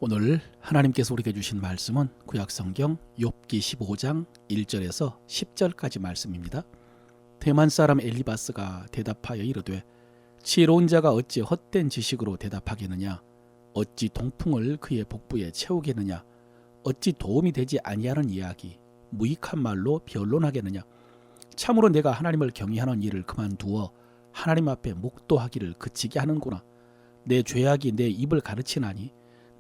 오늘 하나님께서 우리에게 주신 말씀은 구약성경 욥기 15장 1절에서 10절까지 말씀입니다. 대만 사람 엘리바스가 대답하여 이르되 지혜로운 자가 어찌 헛된 지식으로 대답하겠느냐, 어찌 동풍을 그의 복부에 채우겠느냐, 어찌 도움이 되지 아니하는 이야기 무익한 말로 변론하겠느냐. 참으로 내가 하나님을 경외하는 일을 그만두어 하나님 앞에 묵도하기를 그치게 하는구나. 내 죄악이 내 입을 가르치나니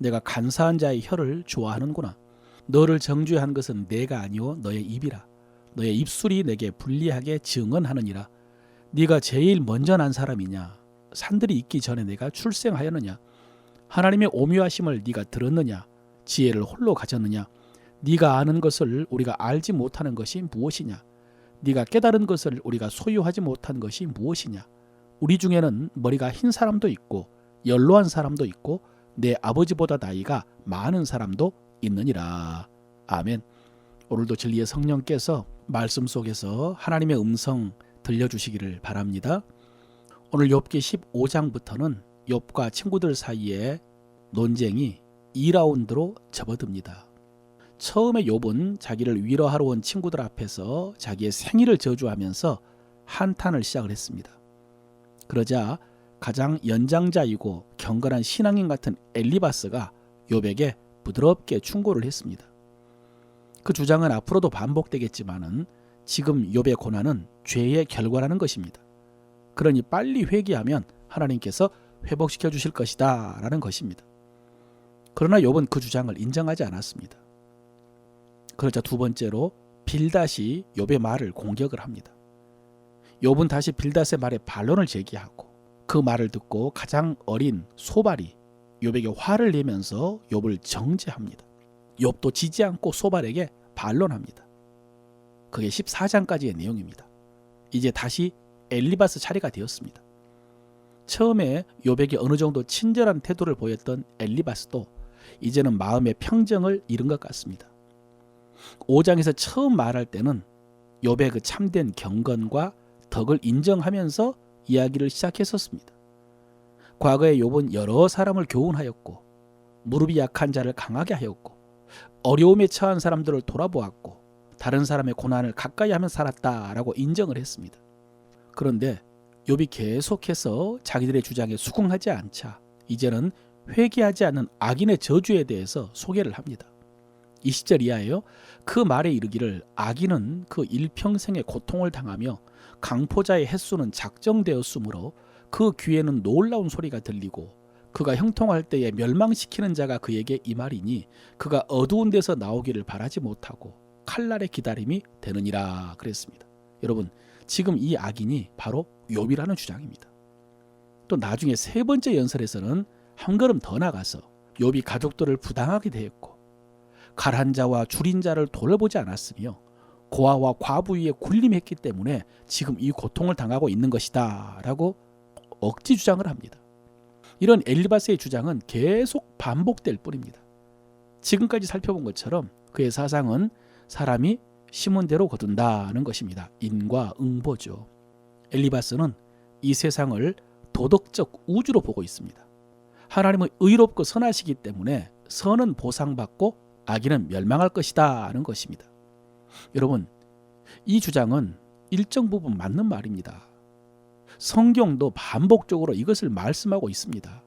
내가 간사한 자의 혀를 좋아하는구나. 너를 정죄한 것은 내가 아니오 너의 입이라. 너의 입술이 내게 불리하게 증언하느니라. 네가 제일 먼저 난 사람이냐? 산들이 있기 전에 내가 출생하였느냐? 하나님의 오묘하심을 네가 들었느냐? 지혜를 홀로 가졌느냐? 네가 아는 것을 우리가 알지 못하는 것이 무엇이냐? 네가 깨달은 것을 우리가 소유하지 못한 것이 무엇이냐? 우리 중에는 머리가 흰 사람도 있고 연로한 사람도 있고 내 아버지보다 나이가 많은 사람도 있느니라. 아멘. 오늘도 진리의 성령께서 말씀 속에서 하나님의 음성 들려주시기를 바랍니다. 오늘 욥기 15장부터는 욥과 친구들 사이에 논쟁이 2라운드로 접어듭니다. 처음에 욥은 자기를 위로하러 온 친구들 앞에서 자기의 생일을 저주하면서 한탄을 시작을 했습니다. 그러자 가장 연장자이고 경건한 신앙인 같은 엘리바스가 욥에게 부드럽게 충고를 했습니다. 그 주장은 앞으로도 반복되겠지만은 지금 욥의 고난은 죄의 결과라는 것입니다. 그러니 빨리 회개하면 하나님께서 회복시켜 주실 것이다 라는 것입니다. 그러나 욥은 그 주장을 인정하지 않았습니다. 그러자 두 번째로 빌닷이 욥의 말을 공격을 합니다. 욥은 다시 빌닷의 말에 반론을 제기하고 그 말을 듣고 가장 어린 소발이 욥에게 화를 내면서 욥을 정죄합니다. 욥도 지지 않고 소발에게 반론합니다. 그게 14장까지의 내용입니다. 이제 다시 엘리바스 차례가 되었습니다. 처음에 욥에게 어느 정도 친절한 태도를 보였던 엘리바스도 이제는 마음의 평정을 잃은 것 같습니다. 5장에서 처음 말할 때는 욥의 그 참된 경건과 덕을 인정하면서 이야기를 시작했었습니다. 과거에 욥은 여러 사람을 교훈하였고 무릎이 약한 자를 강하게 하였고 어려움에 처한 사람들을 돌아보았고 다른 사람의 고난을 가까이 하며 살았다라고 인정을 했습니다. 그런데 욥이 계속해서 자기들의 주장에 수긍하지 않자 이제는 회개하지 않는 악인의 저주에 대해서 소개를 합니다. 20절 이하에요. 그 말에 이르기를 악인은 그 일평생의 고통을 당하며 강포자의 횟수는 작정되었으므로 그 귀에는 놀라운 소리가 들리고 그가 형통할 때에 멸망시키는 자가 그에게 임하리니 그가 어두운 데서 나오기를 바라지 못하고 칼날의 기다림이 되느니라 그랬습니다. 여러분, 지금 이 악인이 바로 욥이라는 주장입니다. 또 나중에 세 번째 연설에서는 한 걸음 더 나가서 욥이 가족들을 부당하게 대했고 갈한 자와 줄인 자를 돌보지 않았으며 고아와 과부 위에 군림했기 때문에 지금 이 고통을 당하고 있는 것이다 라고 억지 주장을 합니다. 이런 엘리바스의 주장은 계속 반복될 뿐입니다. 지금까지 살펴본 것처럼 그의 사상은 사람이 심은 대로 거둔다는 것입니다. 인과응보죠. 엘리바스는 이 세상을 도덕적 우주로 보고 있습니다. 하나님은 의롭고 선하시기 때문에 선은 보상받고 악인은 멸망할 것이다 하는 것입니다. 여러분, 이 주장은 일정 부분 맞는 말입니다. 성경도 반복적으로 이것을 말씀하고 있습니다.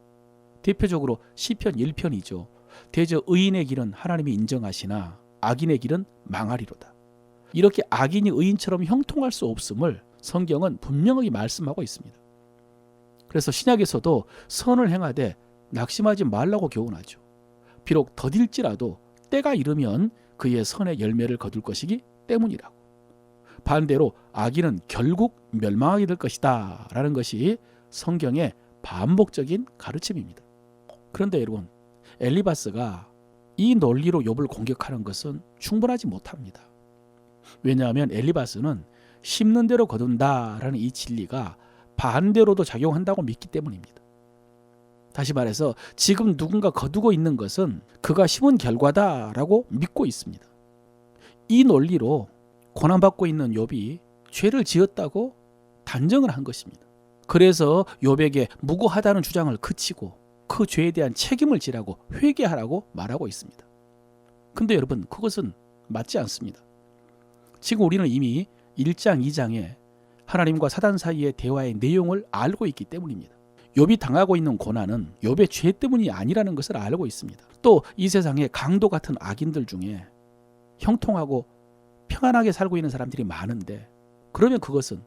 대표적으로 시편 1편이죠. 대저 의인의 길은 하나님이 인정하시나 악인의 길은 망하리로다. 이렇게 악인이 의인처럼 형통할 수 없음을 성경은 분명하게 말씀하고 있습니다. 그래서 신약에서도 선을 행하되 낙심하지 말라고 교훈하죠. 비록 더딜지라도 때가 이르면 그의 선의 열매를 거둘 것이기 때문이라고. 반대로 악인은 결국 멸망하게 될 것이다 라는 것이 성경의 반복적인 가르침입니다. 그런데 여러분, 엘리바스가 이 논리로 욥을 공격하는 것은 충분하지 못합니다. 왜냐하면 엘리바스는 심는 대로 거둔다라는 이 진리가 반대로도 작용한다고 믿기 때문입니다. 다시 말해서 지금 누군가 거두고 있는 것은 그가 심은 결과다라고 믿고 있습니다. 이 논리로 고난받고 있는 욥이 죄를 지었다고 단정을 한 것입니다. 그래서 욥에게 무고하다는 주장을 그치고 그 죄에 대한 책임을 지라고 회개하라고 말하고 있습니다. 근데 여러분, 그것은 맞지 않습니다. 지금 우리는 이미 1장, 2장에 하나님과 사단 사이의 대화의 내용을 알고 있기 때문입니다. 욥이 당하고 있는 고난은 욥의 죄 때문이 아니라는 것을 알고 있습니다. 또 이 세상에 강도 같은 악인들 중에 형통하고 평안하게 살고 있는 사람들이 많은데, 그러면 그것은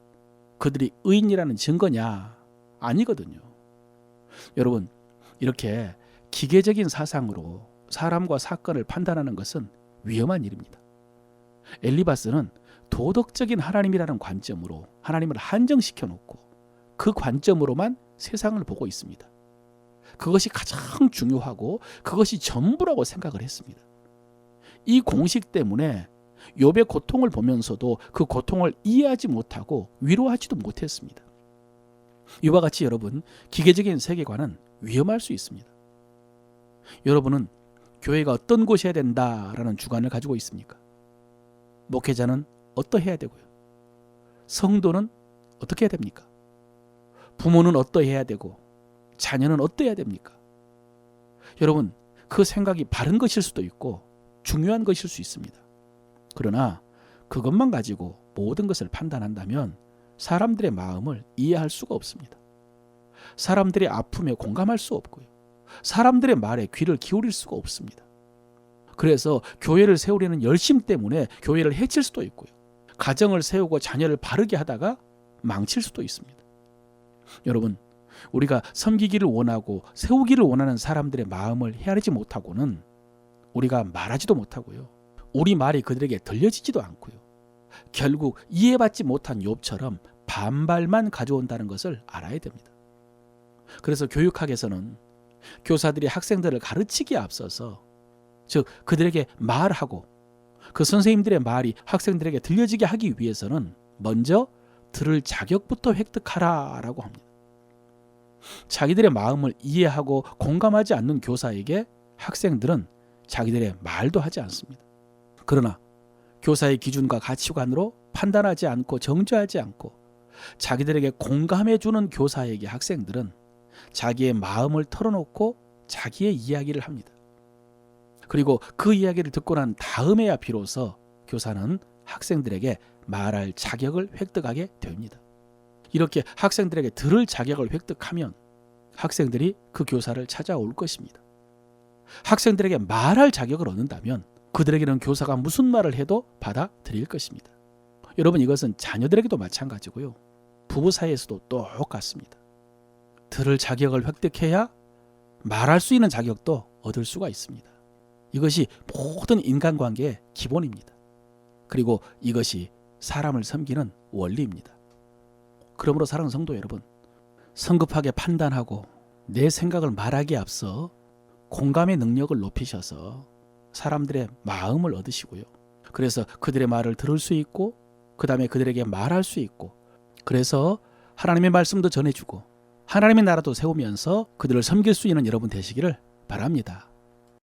그들이 의인이라는 증거냐? 아니거든요. 여러분, 이렇게 기계적인 사상으로 사람과 사건을 판단하는 것은 위험한 일입니다. 엘리바스는 도덕적인 하나님이라는 관점으로 하나님을 한정시켜 놓고 그 관점으로만 세상을 보고 있습니다. 그것이 가장 중요하고 그것이 전부라고 생각을 했습니다. 이 공식 때문에 욥의 고통을 보면서도 그 고통을 이해하지 못하고 위로하지도 못했습니다. 이와 같이 여러분, 기계적인 세계관은 위험할 수 있습니다. 여러분은 교회가 어떤 곳이어야 된다라는 주관을 가지고 있습니까? 목회자는 어떠해야 되고요? 성도는 어떻게 해야 됩니까? 부모는 어떠해야 되고 자녀는 어떠해야 됩니까? 여러분, 그 생각이 바른 것일 수도 있고 중요한 것일 수 있습니다. 그러나 그것만 가지고 모든 것을 판단한다면 사람들의 마음을 이해할 수가 없습니다. 사람들의 아픔에 공감할 수 없고요. 사람들의 말에 귀를 기울일 수가 없습니다. 그래서 교회를 세우려는 열심 때문에 교회를 해칠 수도 있고요. 가정을 세우고 자녀를 바르게 하다가 망칠 수도 있습니다. 여러분, 우리가 섬기기를 원하고 세우기를 원하는 사람들의 마음을 헤아리지 못하고는 우리가 말하지도 못하고요. 우리 말이 그들에게 들려지지도 않고요. 결국 이해받지 못한 욥처럼 반발만 가져온다는 것을 알아야 됩니다. 그래서 교육학에서는 교사들이 학생들을 가르치기에 앞서서, 즉 그들에게 말하고 그 선생님들의 말이 학생들에게 들려지게 하기 위해서는 먼저 들을 자격부터 획득하라라고 합니다. 자기들의 마음을 이해하고 공감하지 않는 교사에게 학생들은 자기들의 말도 하지 않습니다. 그러나 교사의 기준과 가치관으로 판단하지 않고 정죄하지 않고 자기들에게 공감해주는 교사에게 학생들은 자기의 마음을 털어놓고 자기의 이야기를 합니다. 그리고 그 이야기를 듣고 난 다음에야 비로소 교사는 학생들에게 말할 자격을 획득하게 됩니다. 이렇게 학생들에게 들을 자격을 획득하면 학생들이 그 교사를 찾아올 것입니다. 학생들에게 말할 자격을 얻는다면 그들에게는 교사가 무슨 말을 해도 받아들일 것입니다. 여러분, 이것은 자녀들에게도 마찬가지고요. 부부 사이에서도 똑같습니다. 들을 자격을 획득해야 말할 수 있는 자격도 얻을 수가 있습니다. 이것이 모든 인간관계의 기본입니다. 그리고 이것이 사람을 섬기는 원리입니다. 그러므로 사랑하는 성도 여러분, 성급하게 판단하고 내 생각을 말하기에 앞서 공감의 능력을 높이셔서 사람들의 마음을 얻으시고요. 그래서 그들의 말을 들을 수 있고 그 다음에 그들에게 말할 수 있고, 그래서 하나님의 말씀도 전해주고 하나님의 나라도 세우면서 그들을 섬길 수 있는 여러분 되시기를 바랍니다.